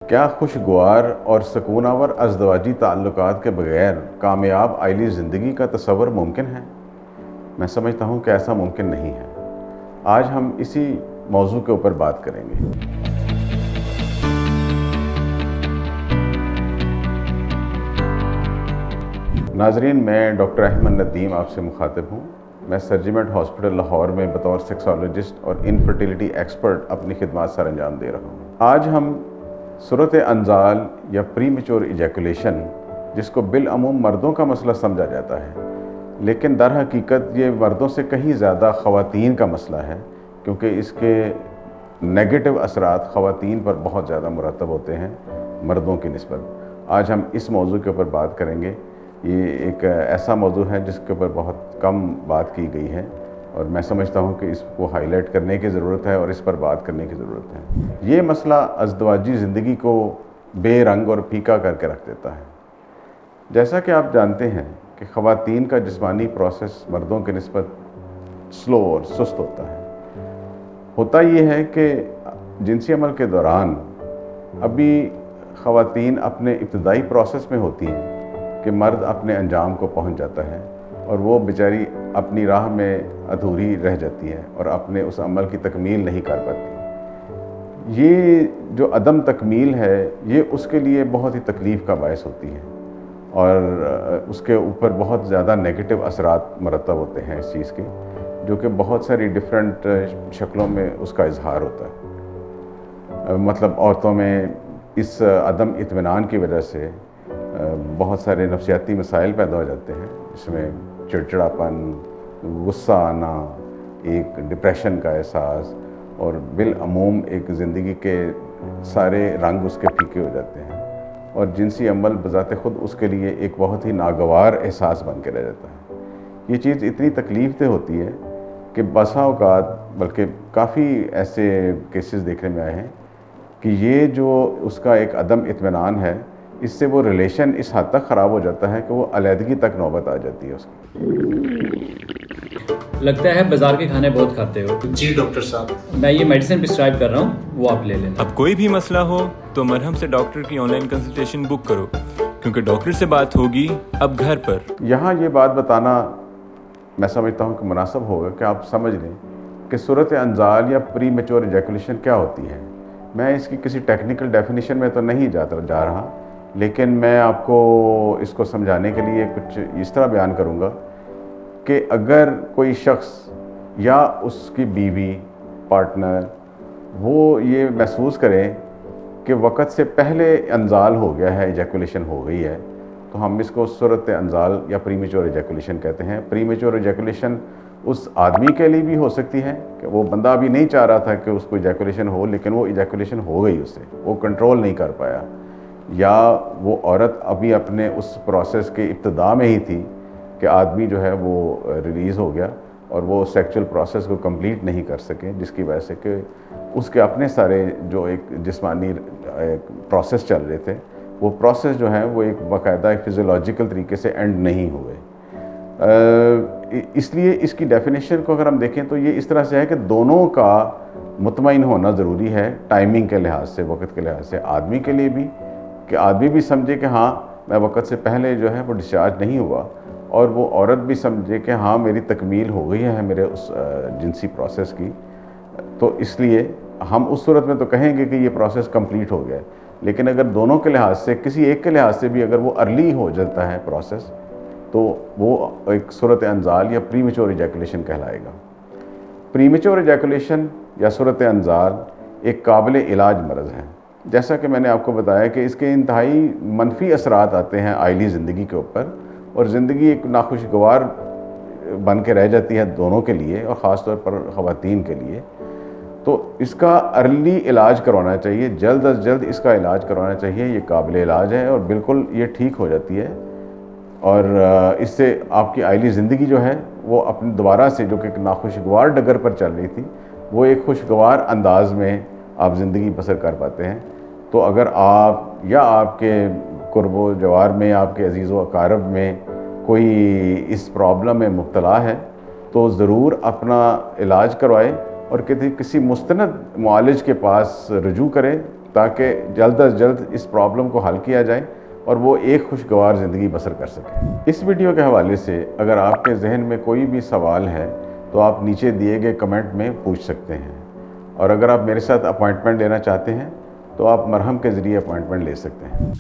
کیا خوشگوار اور سکون آور ازدواجی تعلقات کے بغیر کامیاب عائلی زندگی کا تصور ممکن ہے؟ میں سمجھتا ہوں کہ ایسا ممکن نہیں ہے۔ آج ہم اسی موضوع کے اوپر بات کریں گے۔ ناظرین، میں ڈاکٹر احمد ندیم آپ سے مخاطب ہوں۔ میں سرجمنٹ ہاسپٹل لاہور میں بطور سیکسالوجسٹ اور انفرٹیلیٹی ایکسپرٹ اپنی خدمات سر انجام دے رہا ہوں۔ آج ہم صورت انزال یا پری میچور ایجیکولیشن، جس کو بالعموم مردوں کا مسئلہ سمجھا جاتا ہے، لیکن در حقیقت یہ مردوں سے کہیں زیادہ خواتین کا مسئلہ ہے، کیونکہ اس کے نیگیٹو اثرات خواتین پر بہت زیادہ مرتب ہوتے ہیں مردوں کی نسبت۔ آج ہم اس موضوع کے اوپر بات کریں گے۔ یہ ایک ایسا موضوع ہے جس کے اوپر بہت کم بات کی گئی ہے، اور میں سمجھتا ہوں کہ اس کو ہائی لائٹ کرنے کی ضرورت ہے اور اس پر بات کرنے کی ضرورت ہے۔ یہ مسئلہ ازدواجی زندگی کو بے رنگ اور پھیکا کر کے رکھ دیتا ہے۔ جیسا کہ آپ جانتے ہیں کہ خواتین کا جسمانی پروسیس مردوں کی نسبت سلو اور سست ہوتا ہے۔ ہوتا یہ ہے کہ جنسی عمل کے دوران ابھی خواتین اپنے ابتدائی پروسیس میں ہوتی ہیں کہ مرد اپنے انجام کو پہنچ جاتا ہے، اور وہ بیچاری اپنی راہ میں ادھوری رہ جاتی ہے اور اپنے اس عمل کی تکمیل نہیں کر پاتی۔ یہ جو عدم تکمیل ہے، یہ اس کے لیے بہت ہی تکلیف کا باعث ہوتی ہے، اور اس کے اوپر بہت زیادہ نیگیٹو اثرات مرتب ہوتے ہیں اس چیز کے، جو کہ بہت ساری ڈیفرنٹ شکلوں میں اس کا اظہار ہوتا ہے۔ مطلب عورتوں میں اس عدم اطمینان کی وجہ سے بہت سارے نفسیاتی مسائل پیدا ہو جاتے ہیں، جس میں چڑچڑاپن، غصہ آنا، ایک ڈپریشن کا احساس، اور بالعموم ایک زندگی کے سارے رنگ اس کے پھیکے ہو جاتے ہیں، اور جنسی عمل بذات خود اس کے لیے ایک بہت ہی ناگوار احساس بن کے رہ جاتا ہے۔ یہ چیز اتنی تکلیف دہ ہوتی ہے کہ بسا اوقات، بلکہ کافی ایسے کیسز دیکھنے میں آئے ہیں کہ یہ جو اس کا ایک عدم اطمینان ہے، اس سے وہ ریلیشن اس حد تک خراب ہو جاتا ہے کہ وہ علیحدگی تک نوبت آ جاتی ہے اس کی۔ لگتا ہے بازار کے کھانے بہت کھاتے ہو۔ جی ڈاکٹر صاحب، میں یہ میڈیسن پرسکرائب کر رہا ہوں، وہ آپ لے لینا۔ اب کوئی بھی مسئلہ ہو تو مرہم سے ڈاکٹر کی آن لائن کنسلٹیشن بک کرو، کیونکہ ڈاکٹر سے بات ہوگی اب گھر پر۔ یہاں یہ بات بتانا میں سمجھتا ہوں کہ مناسب ہوگا کہ آپ سمجھ لیں کہ صورت انزال یا پری میچور ایجیکولیشن کیا ہوتی ہے۔ میں اس کی کسی ٹیکنیکل ڈیفینیشن میں تو نہیں جا رہا، لیکن میں آپ کو اس کو سمجھانے کے لیے کچھ اس طرح بیان کروں گا کہ اگر کوئی شخص یا اس کی بیوی، پارٹنر، وہ یہ محسوس کرے کہ وقت سے پہلے انزال ہو گیا ہے، ایجیکولیشن ہو گئی ہے، تو ہم اس کو صورت انزال یا پری میچور ایجیکولیشن کہتے ہیں۔ پری میچور ایجیکولیشن اس آدمی کے لیے بھی ہو سکتی ہے کہ وہ بندہ ابھی نہیں چاہ رہا تھا کہ اس کو ایجیکولیشن ہو، لیکن وہ ایجیکولیشن ہو گئی، اس سے وہ کنٹرول نہیں کر پایا، یا وہ عورت ابھی اپنے اس پروسیس کے ابتدا میں ہی تھی کہ آدمی جو ہے وہ ریلیز ہو گیا اور وہ سیکچول پروسیس کو کمپلیٹ نہیں کر سکے، جس کی وجہ سے کہ اس کے اپنے سارے جو ایک جسمانی پروسیس چل رہے تھے، وہ پروسیس جو ہے وہ ایک باقاعدہ ایک فزیولوجیکل طریقے سے اینڈ نہیں ہوئے۔ اس لیے اس کی ڈیفینیشن کو اگر ہم دیکھیں تو یہ اس طرح سے ہے کہ دونوں کا مطمئن ہونا ضروری ہے، ٹائمنگ کے لحاظ سے، وقت کے لحاظ سے، آدمی کے لیے بھی کہ آدمی بھی سمجھے کہ ہاں میں وقت سے پہلے جو ہے وہ ڈسچارج نہیں ہوا، اور وہ عورت بھی سمجھے کہ ہاں میری تکمیل ہو گئی ہے میرے اس جنسی پروسیس کی۔ تو اس لیے ہم اس صورت میں تو کہیں گے کہ یہ پروسیس کمپلیٹ ہو گیا ہے، لیکن اگر دونوں کے لحاظ سے، کسی ایک کے لحاظ سے بھی اگر وہ ارلی ہو جاتا ہے پروسیس، تو وہ ایک صورت انزال یا پری میچور ایجیکولیشن کہلائے گا۔ پری میچور ایجیکولیشن یا صورت انزال ایک قابل علاج مرض ہے۔ جیسا کہ میں نے آپ کو بتایا کہ اس کے انتہائی منفی اثرات آتے ہیں عائلی زندگی کے اوپر، اور زندگی ایک ناخوشگوار بن کے رہ جاتی ہے دونوں کے لیے، اور خاص طور پر خواتین کے لیے۔ تو اس کا ارلی علاج کروانا چاہیے، جلد از جلد اس کا علاج کروانا چاہیے۔ یہ قابل علاج ہے اور بالکل یہ ٹھیک ہو جاتی ہے، اور اس سے آپ کی عائلی زندگی جو ہے وہ اپنی دوبارہ سے، جو کہ ایک ناخوشگوار ڈگر پر چل رہی تھی، وہ ایک خوشگوار انداز میں آپ زندگی بسر کر پاتے ہیں۔ تو اگر آپ یا آپ کے قرب و جوار میں، آپ کے عزیز و اقارب میں کوئی اس پرابلم میں مبتلا ہے، تو ضرور اپنا علاج کروائے اور کسی مستند معالج کے پاس رجوع کرے تاکہ جلد از جلد اس پرابلم کو حل کیا جائے اور وہ ایک خوشگوار زندگی بسر کر سکیں۔ اس ویڈیو کے حوالے سے اگر آپ کے ذہن میں کوئی بھی سوال ہے تو آپ نیچے دیے گئے کمنٹ میں پوچھ سکتے ہیں، اور اگر آپ میرے ساتھ اپوائنٹمنٹ لینا چاہتے ہیں تو آپ مرہم کے ذریعے اپوائنٹمنٹ لے سکتے ہیں۔